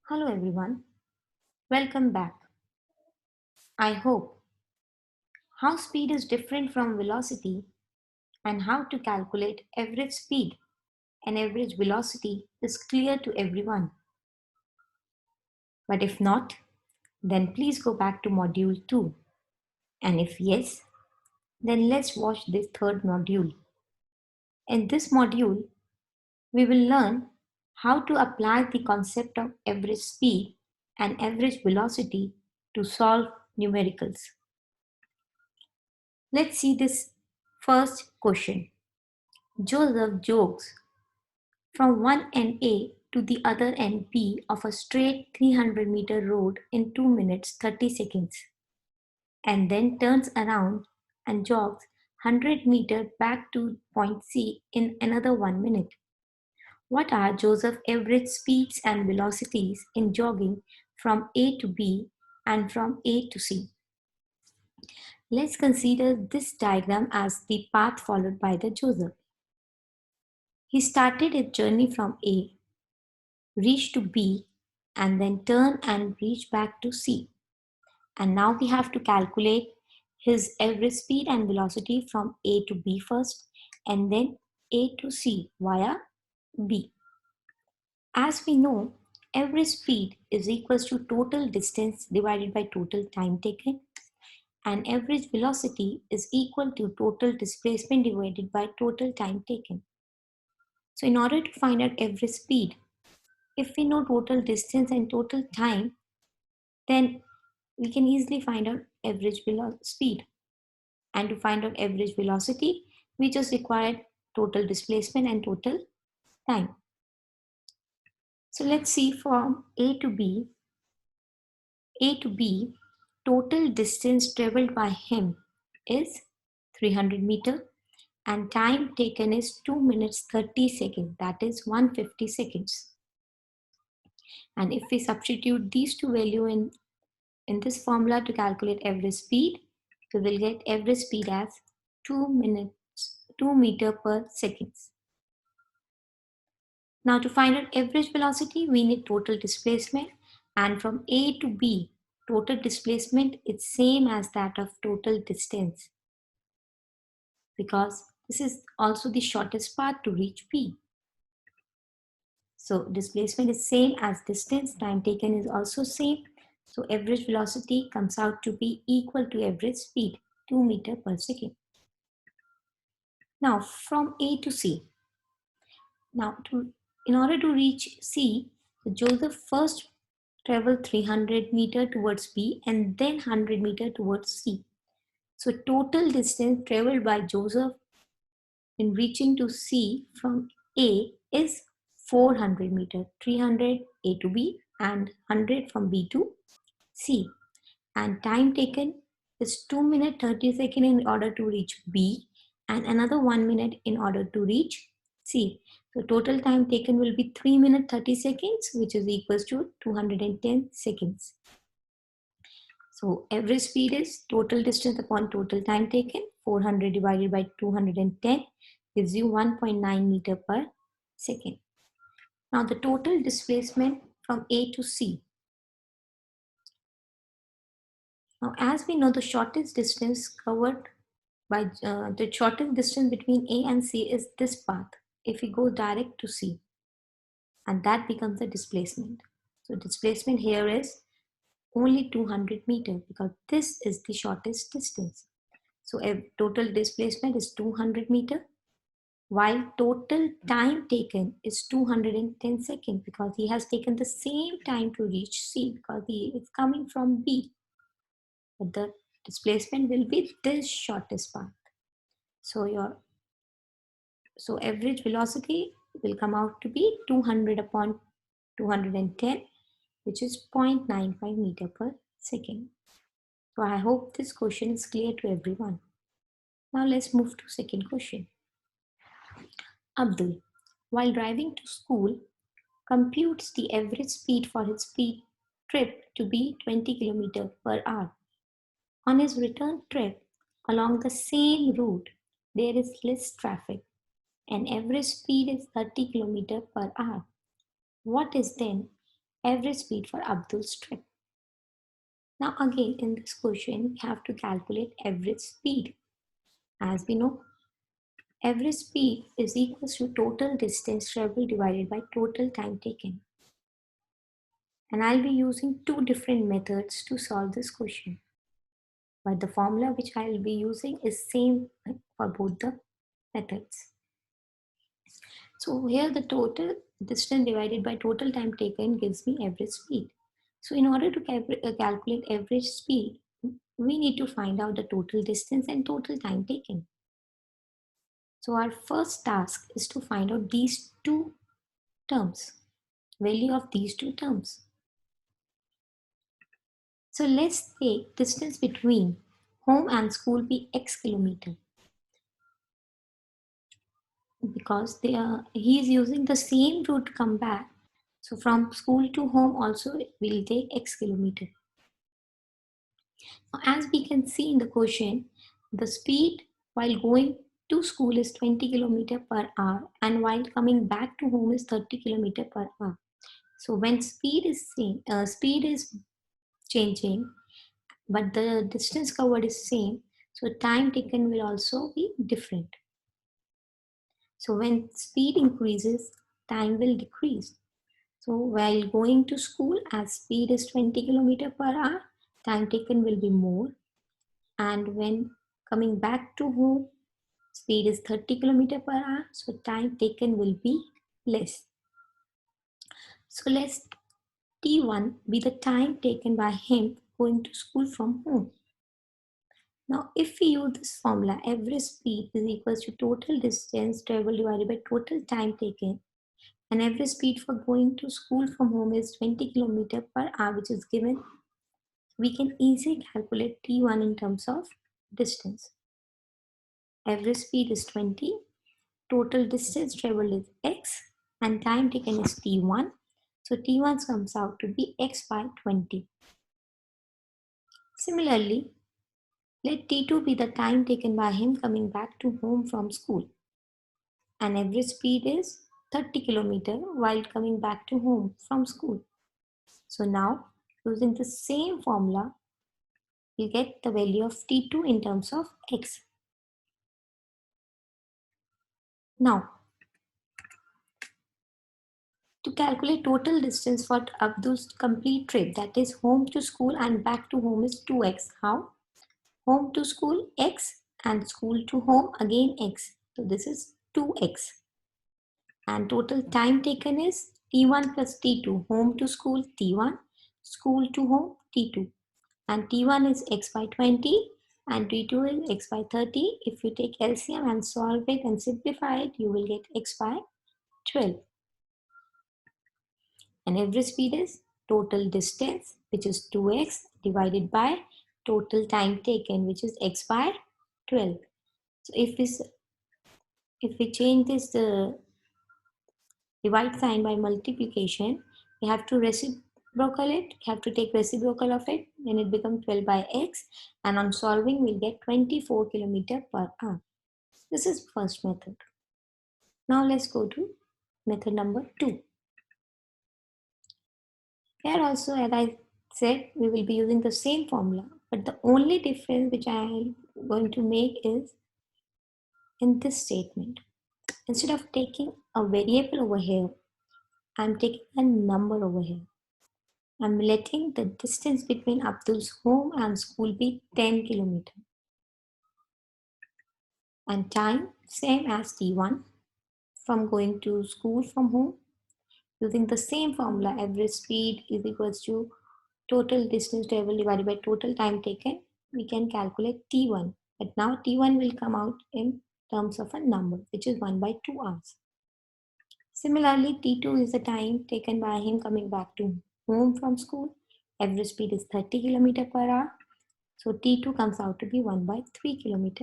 Hello everyone, welcome back. I hope how speed is different from velocity and how to calculate average speed and average velocity is clear to everyone. But if not, then please go back to module 2. And if yes, then let's watch this third module. In this module, we will learn how to apply the concept of average speed and average velocity to solve numericals. Let's see this first question. Joseph jogs from one end A to the other end B of a straight 300-meter road in 2 minutes 30 seconds and then turns around and jogs 100 meters back to point C in another 1 minute. What are Joseph's average speeds and velocities in jogging from A to B and from A to C? Let's consider this diagram as the path followed by the Joseph. He started his journey from A, reached to B, and then turn and reach back to C. And now we have to calculate his average speed and velocity from A to B first, and then A to C via B. As we know, average speed is equals to total distance divided by total time taken, and average velocity is equal to total displacement divided by total time taken. So in order to find out average speed, if we know total distance and total time, then we can easily find out average speed. And to find out average velocity, we just require total displacement and total time. So let's see from A to B, total distance traveled by him is 300 meter and time taken is 2 minutes 30 seconds, that is 150 seconds. And if we substitute these two values in this formula to calculate average speed, we will get average speed as 2 meter per seconds. Now to find out average velocity, we need total displacement, and from A to B, total displacement is same as that of total distance because this is also the shortest path to reach B. So displacement is same as distance, time taken is also same. So average velocity comes out to be equal to average speed, 2 meter per second. Now from A to C. Now in order to reach C, Joseph first traveled 300 meter towards B and then 100 meter towards C. So total distance traveled by Joseph in reaching to C from A is 400 meter, 300 A to B and 100 from B to C. And time taken is 2 minutes 30 seconds in order to reach B and another 1 minute in order to reach C. So total time taken will be 3 minutes 30 seconds, which is equals to 210 seconds. So average speed is total distance upon total time taken. 400 divided by 210 gives you 1.9 meter per second. Now the total displacement from A to C. Now as we know, the shortest distance covered by the shortest distance between A and C is this path. If we go direct to C, and that becomes the displacement. So displacement here is only 200 meters because this is the shortest distance. So total displacement is 200 meters while total time taken is 210 seconds because he has taken the same time to reach C because he is coming from B. But the displacement will be this shortest path. So average velocity will come out to be 200 upon 210, which is 0.95 meter per second. So I hope this question is clear to everyone. Now let's move to second question. Abdul, while driving to school, computes the average speed for his trip to be 20 km per hour. On his return trip along the same route, there is less traffic and average speed is 30 km per hour. What is then average speed for Abdul's trip. Now again in this question we have to calculate average speed. As we know, average speed is equal to total distance traveled divided by total time taken. And I'll be using two different methods to solve this question. But the formula which I'll be using is same for both the methods. So here the total distance divided by total time taken gives me average speed. So in order to calculate average speed, we need to find out the total distance and total time taken. So our first task is to find out these two terms, value of these two terms. So let's take distance between home and school be x kilometer, because he is using the same route to come back. So from school to home also will take x kilometer. Now, as we can see in the question, the speed while going to school is 20 kilometer per hour and while coming back to home is 30 kilometer per hour. So when speed is changing, but the distance covered is same, so time taken will also be different. So when speed increases, time will decrease. So while going to school, as speed is 20 kilometer per hour, time taken will be more. And when coming back to home, speed is 30 kilometer per hour, so time taken will be less. So let's T1 be the time taken by him going to school from home. Now, if we use this formula, average speed is equal to total distance traveled divided by total time taken. And average speed for going to school from home is 20 km per hour, which is given. We can easily calculate T1 in terms of distance. Average speed is 20, total distance traveled is x, and time taken is T1. So T1 comes out to be x by 20. Similarly, let T2 be the time taken by him coming back to home from school. And average speed is 30 km while coming back to home from school. So now, using the same formula, you get the value of T2 in terms of x. Now, to calculate total distance for Abdul's complete trip, that is home to school and back to home, is 2x. How? Home to school x and school to home again x. So this is 2x. And total time taken is T1 plus T2. Home to school T1, school to home T2. And T1 is x by 20 and T2 is x by 30. If you take LCM and solve it and simplify it, you will get x by 12. And average speed is total distance, which is 2x divided by total time taken, which is x by 12. So if we change this divide sign by multiplication, we have to reciprocal it, we have to take reciprocal of it, then it becomes 12 by x, and on solving we'll get 24 km per hour. This is first method. Now let's go to method number 2. Here also, as I said, we will be using the same formula, but the only difference which I am going to make is in this statement. Instead of taking a variable over here, I'm taking a number over here. I'm letting the distance between Abdul's home and school be 10 km. And time, same as T1 from going to school from home. Using the same formula, average speed is equals to total distance traveled divided by total time taken. We can calculate T1. But now T1 will come out in terms of a number, which is 1 by 2 hours. Similarly, T2 is the time taken by him coming back to home from school. Average speed is 30 km per hour. So T2 comes out to be 1 by 3 km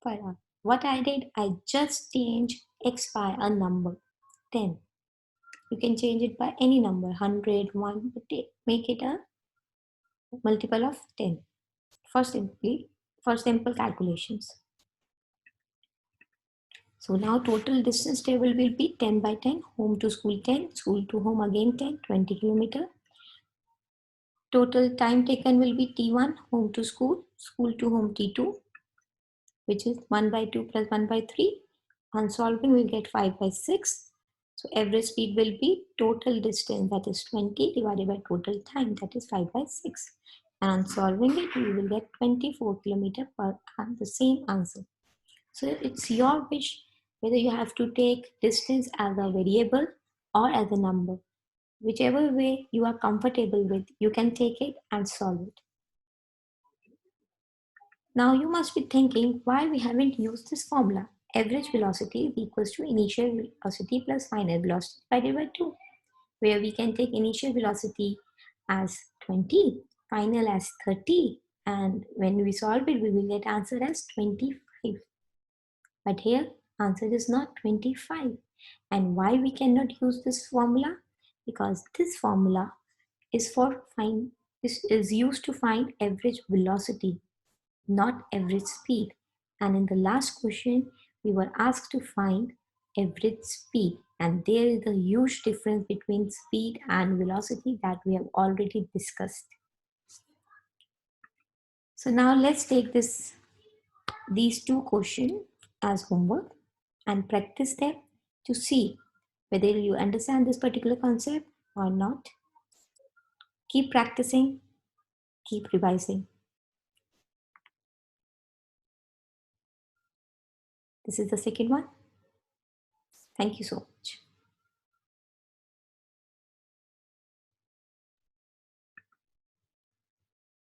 per hour. What I did, I just changed x by a number, 10. You can change it by any number, 100, 1, but make it a multiple of 10 for simple calculations. So now total distance table will be 10 by 10, home to school 10, school to home again 10, 20 kilometer. Total time taken will be T1, home to school, school to home T2, which is 1 by 2 plus 1 by 3. On solving, we'll get 5 by 6. So average speed will be total distance, that is 20, divided by total time, that is 5 by 6. And on solving it, we will get 24 kilometer per hour, the same answer. So it's your wish whether you have to take distance as a variable or as a number. Whichever way you are comfortable with, you can take it and solve it. Now you must be thinking why we haven't used this formula. Average velocity is equals to initial velocity plus final velocity divided by 2, where we can take initial velocity as 20, final as 30, and when we solve it, we will get answer as 25. But here, answer is not 25. And why we cannot use this formula? Because this formula is for find this is used to find average velocity, not average speed. And in the last question, we were asked to find average speed. And there is a huge difference between speed and velocity that we have already discussed. So now let's take these two questions as homework and practice them to see whether you understand this particular concept or not. Keep practicing, keep revising. This is the second one. Thank you so much.